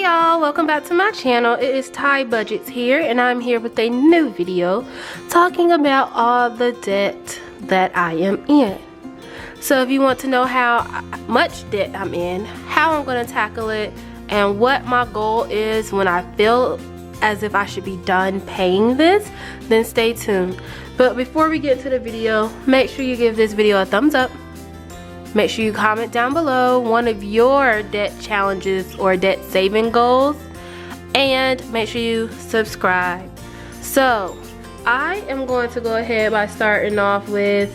y'all, welcome back to my channel. It is TyBudgets here, and I'm here with a new video talking about all the debt that I am in. So if you want to know how much debt I'm in, how I'm going to tackle it, and what my goal is when I feel as if I should be done paying this, then stay tuned. But before we get to the video, make sure you give this video a thumbs up. Make sure you comment down below one of your debt challenges or debt saving goals, and make sure you subscribe. So I am going to go ahead by starting off with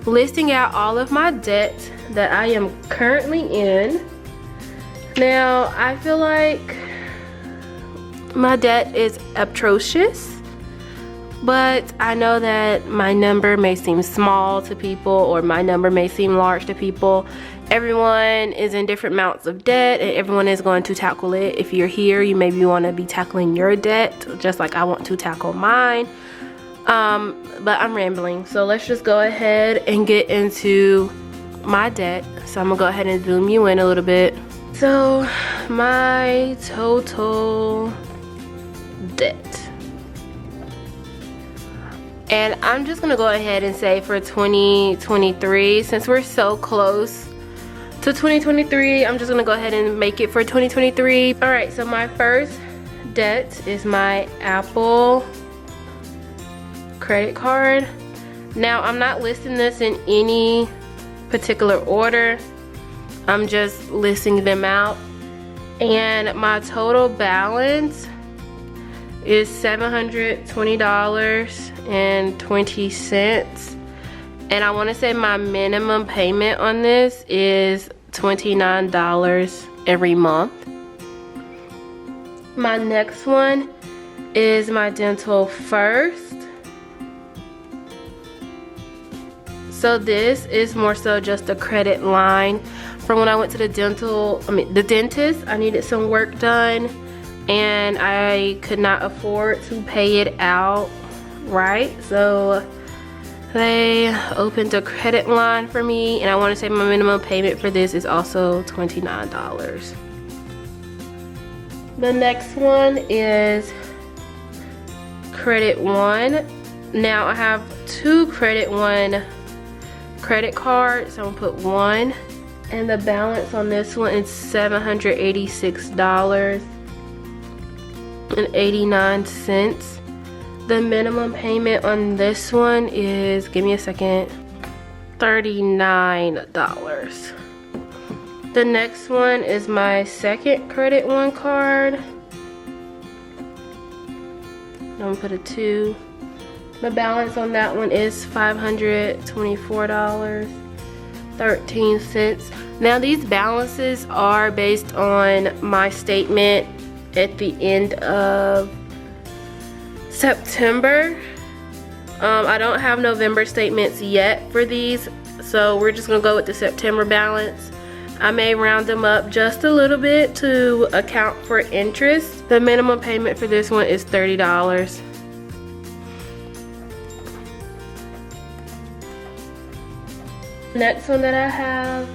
listing out all of my debt that I am currently in. Now I feel like my debt is atrocious, but I know that my number may seem small to people, or my number may seem large to people. Everyone is in different amounts of debt, and everyone is going to tackle it. If you're here, you maybe want to be tackling your debt just like I want to tackle mine. But I'm rambling, so let's just go ahead and get into my debt. So I'm gonna go ahead and zoom you in a little bit. So my total debt, and I'm just gonna go ahead and say for 2023, since we're so close to 2023, I'm just gonna go ahead and make it for 2023. All right, so my first debt is my Apple credit card. Now I'm not listing this in any particular order, I'm just listing them out, and my total balance is $720.20, and I want to say my minimum payment on this is $29 every month. My next one is my dental first. So this is more so just a credit line from when I went to the dentist. I needed some work done, and I could not afford to pay it out right, so they opened a credit line for me, and I want to say my minimum payment for this is also $29. The next one is Credit One. Now I have two Credit One credit cards, so I'm gonna put one, and the balance on this one is $786.89. The minimum payment on this one is, give me a second, $39. The next one is my second Credit One card. I'm gonna put a 2. The balance on that one is $524.13. Now these balances are based on my statement at the end of September. I don't have November statements yet for these, so we're just gonna go with the September balance. I may round them up just a little bit to account for interest. The minimum payment for this one is $30. Next one that I have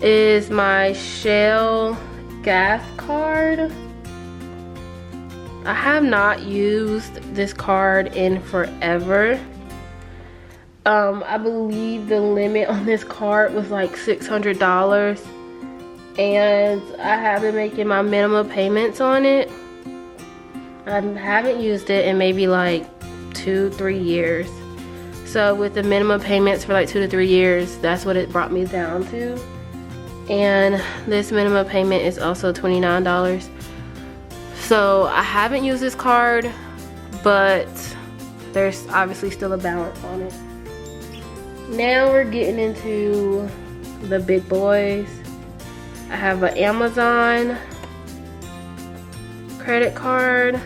is my Shell gas card. I have not used this card in forever. I believe the limit on this card was like $600, and I have been making my minimum payments on it. I haven't used it in maybe like 2-3 years. So with the minimum payments for like 2 to 3 years, that's what it brought me down to. And this minimum payment is also $29. So I haven't used this card, but there's obviously still a balance on it. Now we're getting into the big boys. I have an Amazon credit card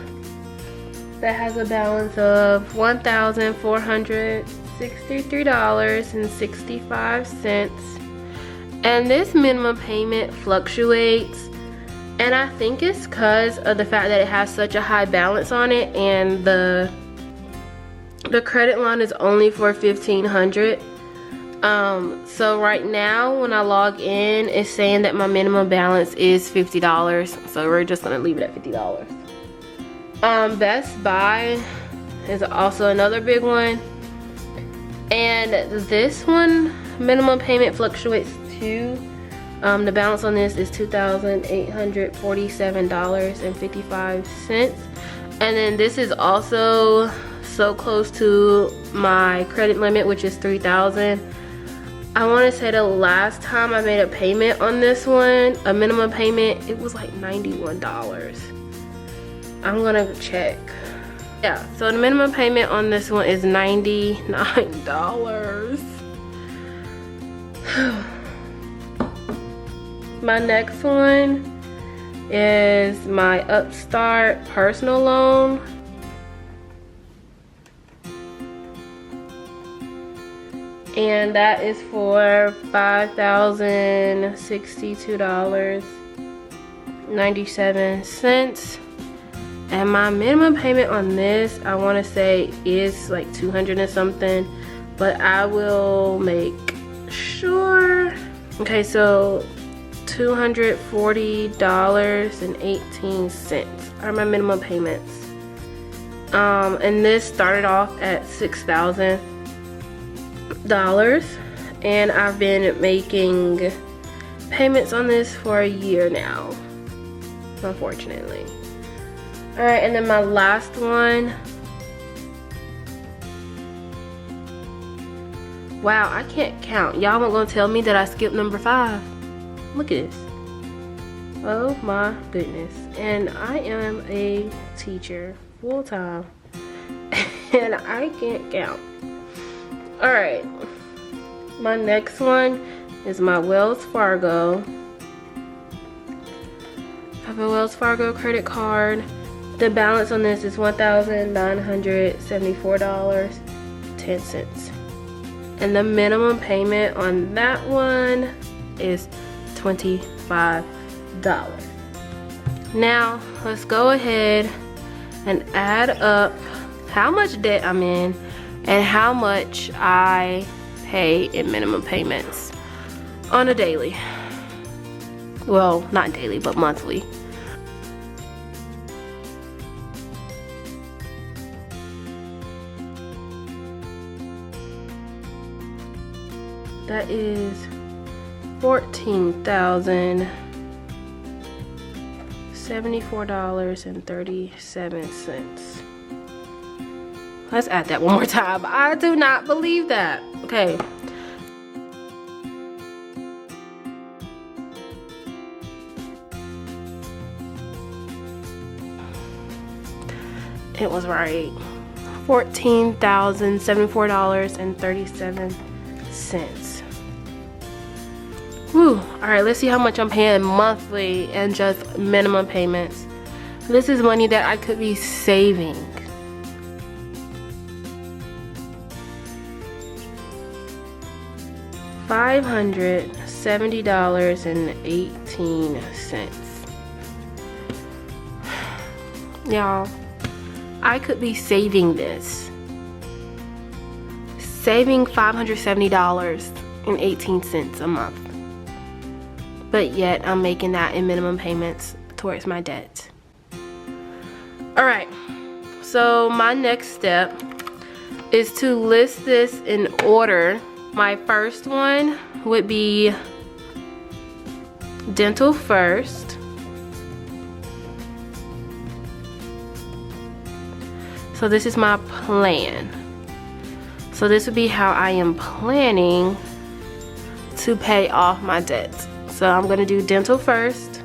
that has a balance of $1,463.65, and this minimum payment fluctuates, and I think it's because of the fact that it has such a high balance on it, and the credit line is only for $1,500. So right now when I log in, it's saying that my minimum balance is $50. So we're just gonna leave it at $50. Best Buy is also another big one. And this one, minimum payment fluctuates too. The balance on this is $2,847.55. And then this is also so close to my credit limit, which is $3,000. I want to say the last time I made a payment on this one, a minimum payment, it was like $91. I'm gonna check. Yeah, so the minimum payment on this one is $99. My next one is my Upstart personal loan. And that is for $5,062.97. And my minimum payment on this, I want to say, is like 200 and something, but I will make sure. Okay, so $240.18 are my minimum payments. And this started off at $6,000, and I've been making payments on this for a year now, unfortunately. All right, and then my last one. Wow, I can't count. Y'all weren't gonna tell me that I skipped number 5. Look at this. Oh my goodness. And I am a teacher full time and I can't count. All right, my next one is my Wells Fargo. I have a Wells Fargo credit card. The balance on this is $1,974.10. And the minimum payment on that one is $25. Now, let's go ahead and add up how much debt I'm in and how much I pay in minimum payments on a daily. Well, not daily, but monthly. That is $14,074.37. Let's add that one more time. I do not believe that. Okay. It was right. $14,074.37. Whew. Alright, let's see how much I'm paying monthly and just minimum payments. This is money that I could be saving. $570.18. Y'all, I could be saving this. Saving $570.18 a month. But yet I'm making that in minimum payments towards my debt. Alright, so my next step is to list this in order. My first one would be dental first. So this is my plan. So this would be how I am planning to pay off my debt. So I'm gonna do dental first.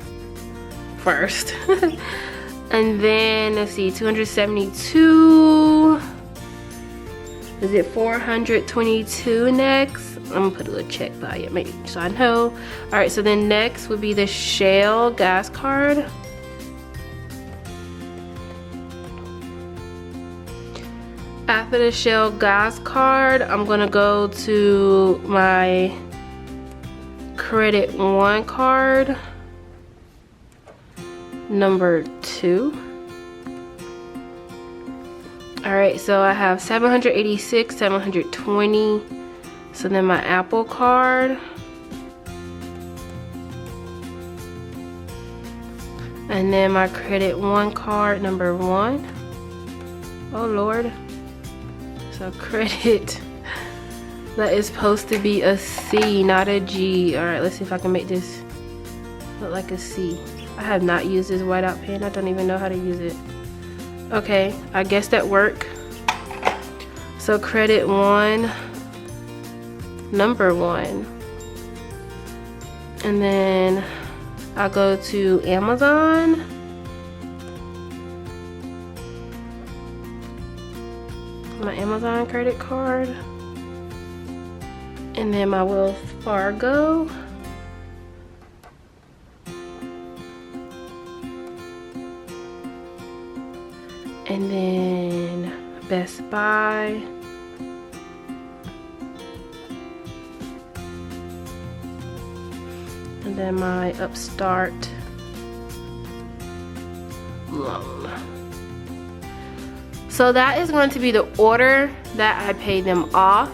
And then let's see, 272. Is it 422 next? I'm gonna put a little check by it, maybe so I know. All right, so then next would be the Shell gas card. After the Shell gas card, I'm gonna go to my Credit One card, number 2. All right, so I have 786, 720, So then my Apple Card. And then my Credit One card number 1. Oh Lord. So credit, that is supposed to be a C, not a G. Alright, let's see if I can make this look like a C. I have not used this whiteout pen. I don't even know how to use it. Okay, I guess that worked. So Credit One, number 1. And then I'll go to Amazon. My Amazon credit card. And then my Wells Fargo. And then Best Buy. And then my Upstart loan. So that is going to be the order that I pay them off.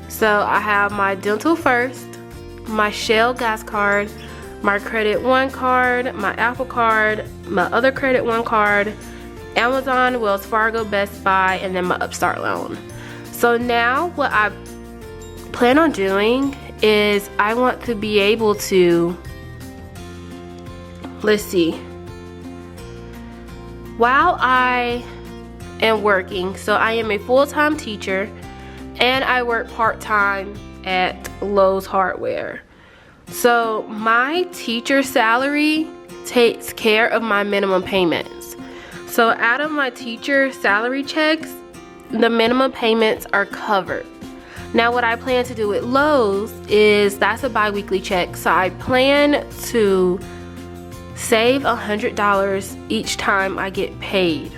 So I have my Dental First, my Shell gas card, my Credit One card, my Apple card, my other Credit One card, Amazon, Wells Fargo, Best Buy, and then my Upstart loan. So now what I plan on doing is I want to be able to, let's see, while I am working, so I am a full-time teacher and I work part-time at Lowe's Hardware. So my teacher salary takes care of my minimum payments. So out of my teacher salary checks, the minimum payments are covered. Now what I plan to do with Lowe's is that's a bi-weekly check. So I plan to save $100 each time I get paid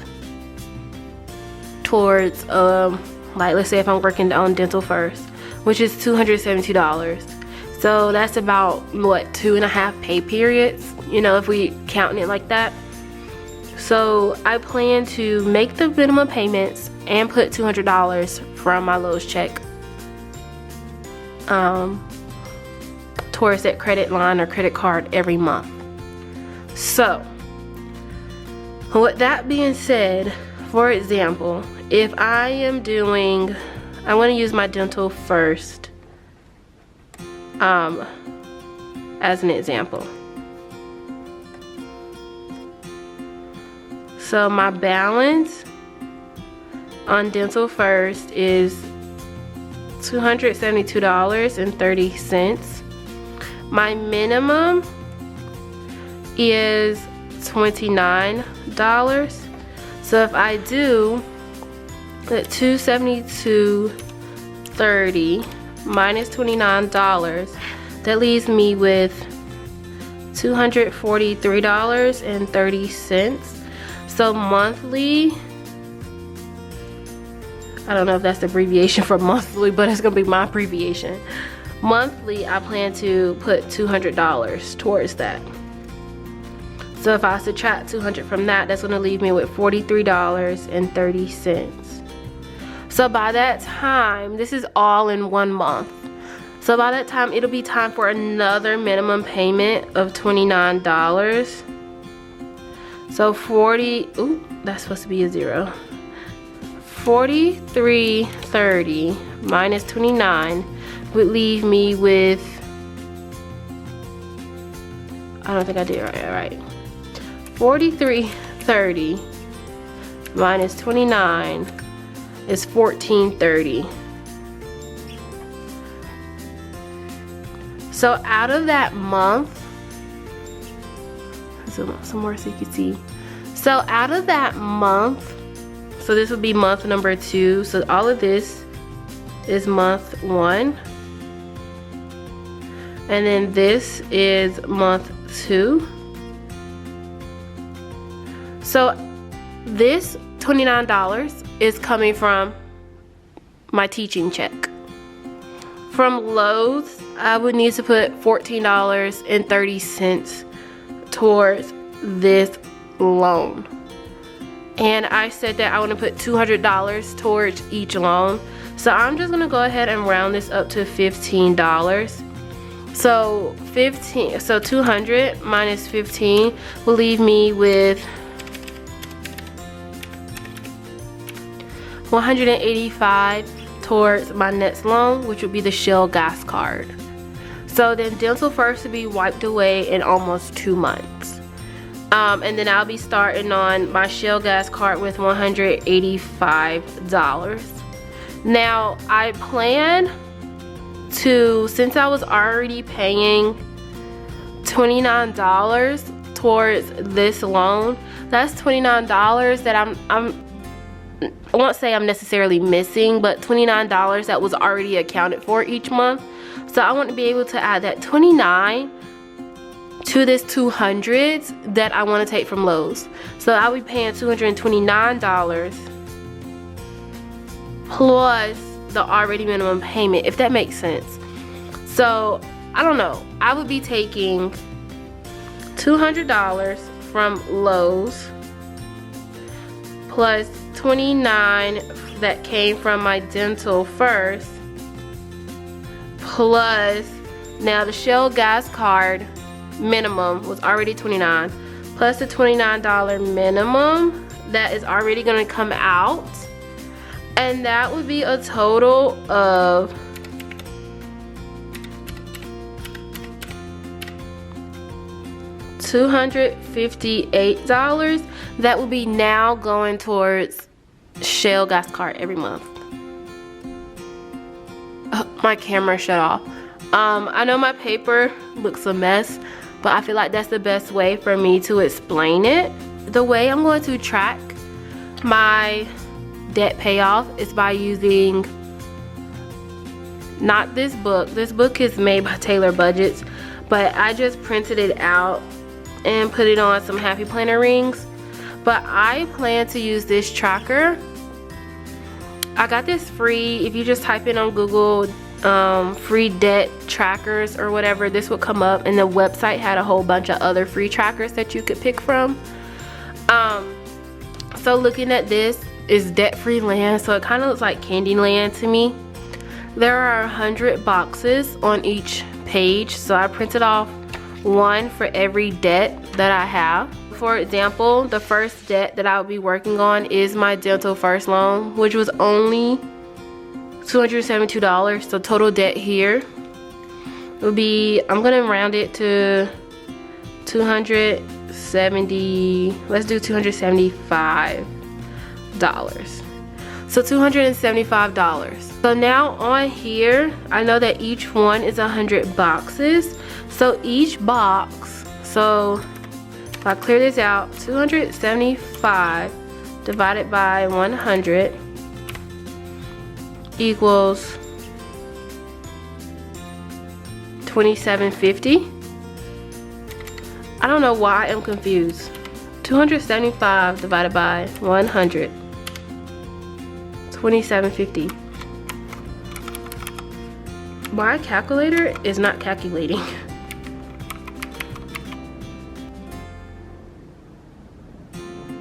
towards like let's say if I'm working on Dental First, which is $272. So that's about what, 2.5 pay periods, you know, if we counting it like that. So I plan to make the minimum payments and put $200 from my Lowe's check towards that credit line or credit card every month. So with that being said, for example, if I am doing, I want to use my Dental First as an example. So my balance on Dental First is $272.30. My minimum is $29. So if I do that $272.30 minus $29, that leaves me with $243.30. So monthly, I don't know if that's the abbreviation for monthly, but it's gonna be my abbreviation. Monthly, I plan to put $200 towards that. So if I subtract 200 from that, that's gonna leave me with $43.30. So by that time, this is all in 1 month. So by that time, it'll be time for another minimum payment of $29. So 40, ooh, that's supposed to be a 0. $43.30 minus 29 would leave me with, I don't think I did right. All right. $43.30 minus 29 is $14.30. So out of that month, zoom out some more so you can see. So out of that month, so this would be month number 2. So all of this is month 1. And then this is month 2. So this $29 is coming from my teaching check. From Lowe's, I would need to put $14.30 towards this loan. And I said that I want to put $200 towards each loan. So I'm just gonna go ahead and round this up to $15. So 200 minus 15 will leave me with 185 towards my next loan, which would be the Shell gas card. So then dental first to be wiped away in almost 2 months. And then I'll be starting on my Shell gas card with $185. Now I plan to, since I was already paying $29 towards this loan, that's $29 that I won't say I'm necessarily missing, but $29 that was already accounted for each month. So I want to be able to add that 29 to this 200 that I want to take from Lowe's. So I'll be paying $229 plus the already minimum payment, if that makes sense. So I don't know, I would be taking $200 from Lowe's plus 29 that came from my dental first, plus now the Shell gas card minimum was already 29, plus the $29 minimum that is already going to come out, and that would be a total of $258 that will be now going towards Shell gas card every month. Oh, my camera shut off. I know my paper looks a mess, but I feel like that's the best way for me to explain it. The way I'm going to track my debt payoff is by using, not this book. This book is made by TyBudgets, but I just printed it out and put it on some Happy Planner rings. But I plan to use this tracker. I got this free, if you just type in on Google free debt trackers or whatever, this would come up, and the website had a whole bunch of other free trackers that you could pick from. So looking at this is debt-free land, so it kind of looks like Candyland to me. There are 100 boxes on each page, so I printed off one for every debt that I have. For example, the first debt that I'll be working on is my dental first loan, which was only $272. So total debt here will be, I'm gonna round it to 270, let's do $275. So $275. So now on here, I know that each one is 100 boxes. So each box, so if I clear this out, 275 divided by 100 equals $27.50. I don't know why I'm confused. 275 divided by 100, $27.50. My calculator is not calculating.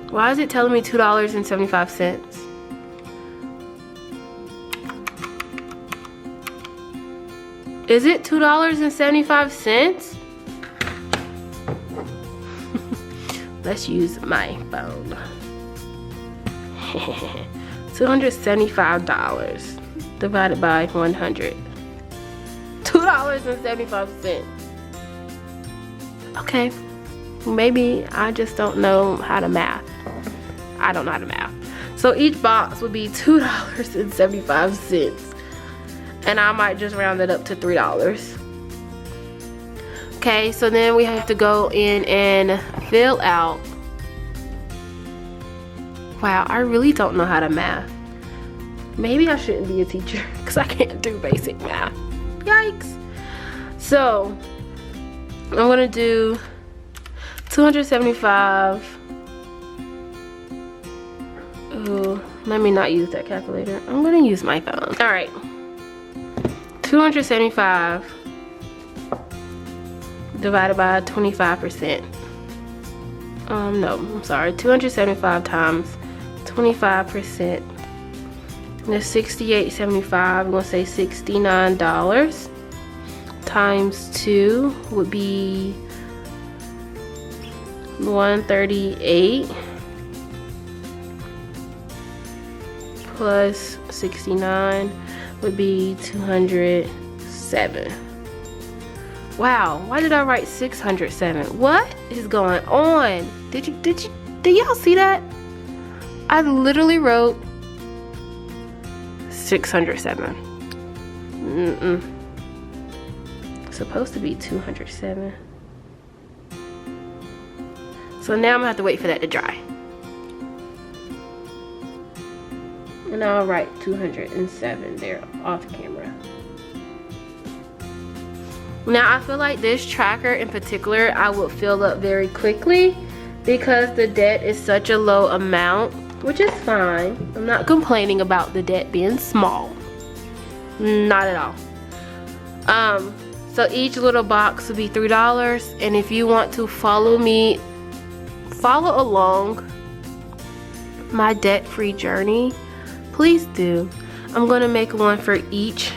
Why is it telling me $2.75? Is it $2.75? Let's use my phone. $275 divided by 100. $2.75. Okay, maybe I just don't know how to math. I don't know how to math. So each box would be $2.75. And I might just round it up to $3. Okay, so then we have to go in and fill out. Wow, I really don't know how to math. Maybe I shouldn't be a teacher because I can't do basic math. Yikes. So I'm gonna do 275. Ooh, let me not use that calculator. I'm gonna use my phone. All right, 275 divided by 25%. No, I'm sorry, 275 times 25% That's $68.75. I'm gonna say $69 times 2 would be $138 plus 69 would be $207. Wow, why did I write 607? What is going on? Did y'all see that? I literally wrote 607. It's supposed to be 207. So now I'm gonna have to wait for that to dry. And I'll write 207 there off camera. Now I feel like this tracker in particular I will fill up very quickly because the debt is such a low amount, which is fine. I'm not complaining about the debt being small. Not at all. So each little box will be $3, and if you want to follow along my debt-free journey, please do. I'm gonna make one for each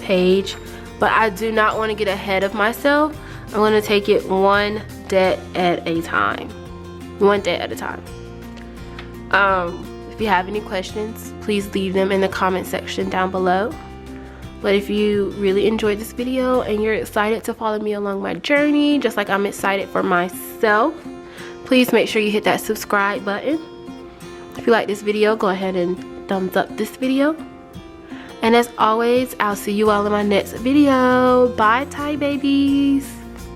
page, but I do not want to get ahead of myself. I'm gonna take it one debt at a time. One debt at a time. If you have any questions, please leave them in the comment section down below. But if you really enjoyed this video and you're excited to follow me along my journey, just like I'm excited for myself, please make sure you hit that subscribe button. If you like this video, go ahead and thumbs up this video. And as always, I'll see you all in my next video. Bye, Ty babies.